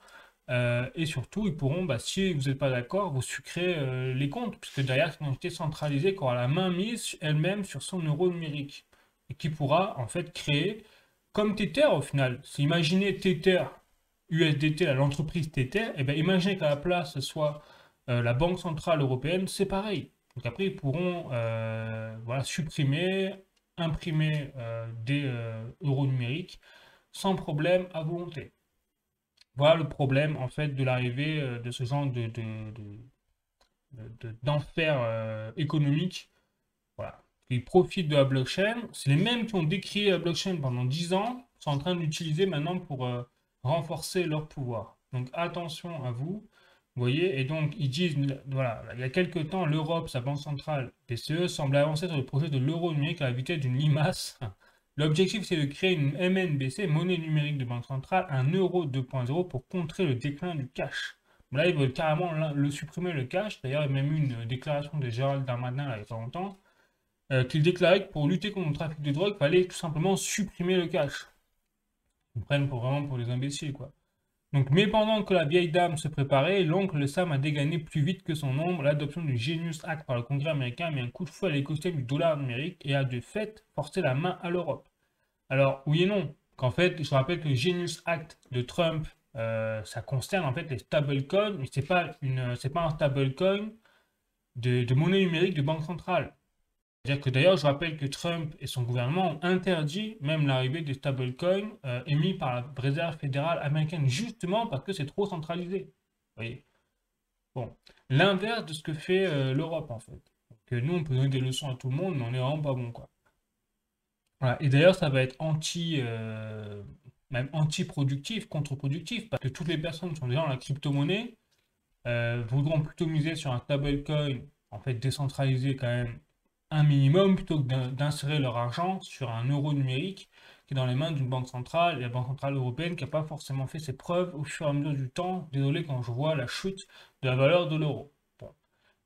et surtout ils pourront, bah, si vous n'êtes pas d'accord, vous sucrer les comptes, puisque derrière c'est une entité centralisée qui aura la main mise elle-même sur son euro numérique, et qui pourra en fait créer comme Tether au final. Si imaginez Tether, USDT, l'entreprise Tether, et bien imaginez qu'à la place ce soit la Banque Centrale Européenne, c'est pareil. Donc après, ils pourront voilà, supprimer, imprimer des euros numériques sans problème à volonté. Voilà le problème en fait de l'arrivée de ce genre d'enfer économique. Voilà. Ils profitent de la blockchain. C'est les mêmes qui ont décrié la blockchain pendant 10 ans, sont en train de l'utiliser maintenant pour renforcer leur pouvoir. Donc attention à vous. Vous voyez, et donc ils disent, voilà, il y a quelques temps, l'Europe, sa banque centrale, BCE, semble avancer sur le projet de l'euro numérique à la vitesse d'une limace. L'objectif, c'est de créer une MNBC, monnaie numérique de banque centrale, un euro 2.0 pour contrer le déclin du cash. Là, ils veulent carrément le supprimer, le cash. D'ailleurs, il y a même eu une déclaration de Gérald Darmanin là, il y a pas longtemps qu'il déclarait que pour lutter contre le trafic de drogue, il fallait tout simplement supprimer le cash. Ils me prennent vraiment pour des imbéciles, quoi. Donc, mais pendant que la vieille dame se préparait, l'oncle Sam a dégainé plus vite que son ombre. L'adoption du Genius Act par le Congrès américain a mis un coup de feu à l'écosystème du dollar numérique et a de fait forcé la main à l'Europe. Alors, oui et non. Qu'en fait, je rappelle que le Genius Act de Trump, ça concerne en fait les stablecoins, mais c'est pas un stablecoin de monnaie numérique de banque centrale. C'est-à-dire que d'ailleurs, je rappelle que Trump et son gouvernement ont interdit même l'arrivée des stablecoins émis par la Réserve fédérale américaine, justement parce que c'est trop centralisé. Vous voyez? Bon, l'inverse de ce que fait l'Europe en fait. Que nous, on peut donner des leçons à tout le monde, mais on est vraiment pas bon, quoi. Voilà. Et d'ailleurs, ça va être même anti-productif, contre-productif, parce que toutes les personnes qui sont déjà dans la crypto-monnaie voudront plutôt miser sur un stablecoin, en fait décentralisé quand même un minimum, plutôt que d'insérer leur argent sur un euro numérique qui est dans les mains d'une banque centrale, et la Banque Centrale Européenne qui n'a pas forcément fait ses preuves au fur et à mesure du temps. Désolé quand je vois la chute de la valeur de l'euro. Bon.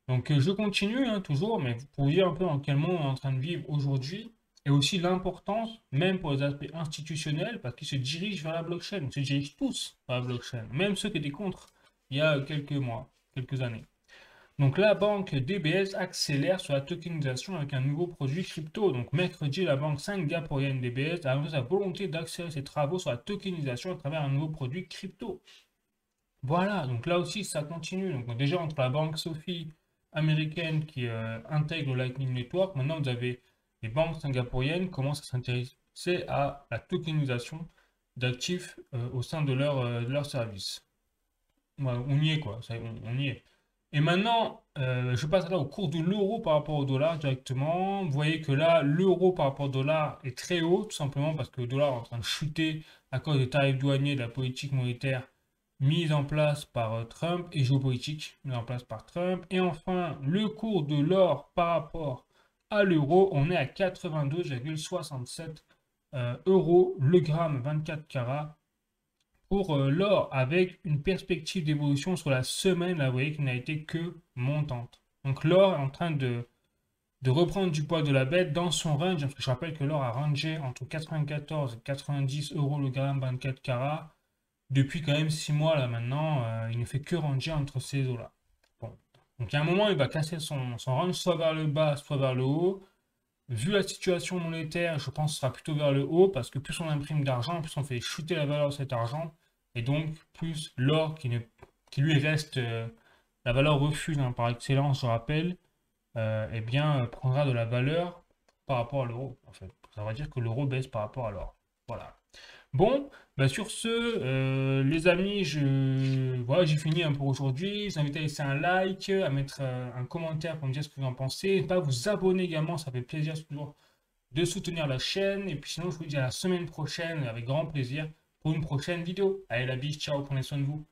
Donc je continue hein, toujours, mais pour vous dire un peu dans quel monde on est en train de vivre aujourd'hui, et aussi l'importance, même pour les aspects institutionnels, parce qu'ils se dirigent vers la blockchain. Ils se dirigent tous vers la blockchain, même ceux qui étaient contre il y a quelques mois, quelques années. Donc la banque DBS accélère sur la tokenisation avec un nouveau produit crypto. Donc mercredi, la banque singapourienne DBS a annoncé sa volonté d'accélérer ses travaux sur la tokenisation à travers un nouveau produit crypto. Voilà, donc là aussi ça continue. Donc déjà entre la banque Sophie américaine qui intègre le Lightning Network, maintenant vous avez les banques singapouriennes qui commencent à s'intéresser à la tokenisation d'actifs au sein de leur service. Ouais, on y est quoi, on y est. Et maintenant, je passe là au cours de l'euro par rapport au dollar directement. Vous voyez que là, l'euro par rapport au dollar est très haut, tout simplement parce que le dollar est en train de chuter à cause des tarifs douaniers, de la politique monétaire mise en place par Trump et géopolitique mise en place par Trump. Et enfin, le cours de l'or par rapport à l'euro, on est à 82,67 euros le gramme 24 carats pour l'or, avec une perspective d'évolution sur la semaine, là, vous voyez, qui n'a été que montante. Donc l'or est en train de reprendre du poids de la bête dans son range, parce que je rappelle que l'or a rangé entre 94 et 90 euros le gramme 24 carats depuis quand même 6 mois là maintenant. Il ne fait que ranger entre ces eaux-là. Bon. Donc il y a un moment, il va casser son range, soit vers le bas, soit vers le haut. Vu la situation monétaire, je pense que ce sera plutôt vers le haut, parce que plus on imprime d'argent, plus on fait chuter la valeur de cet argent, et donc plus l'or qui lui reste la valeur refuge hein, par excellence, je rappelle, eh bien, prendra de la valeur par rapport à l'euro, en fait. Ça va dire que l'euro baisse par rapport à l'or. Voilà. Bon, bah sur ce, les amis, voilà, j'ai fini un pour aujourd'hui. Je vous invite à laisser un like, à mettre un commentaire pour me dire ce que vous en pensez. N'hésitez pas à vous abonner également, ça fait plaisir toujours de soutenir la chaîne. Et puis sinon, je vous dis à la semaine prochaine avec grand plaisir pour une prochaine vidéo. Allez, la bise, ciao, prenez soin de vous.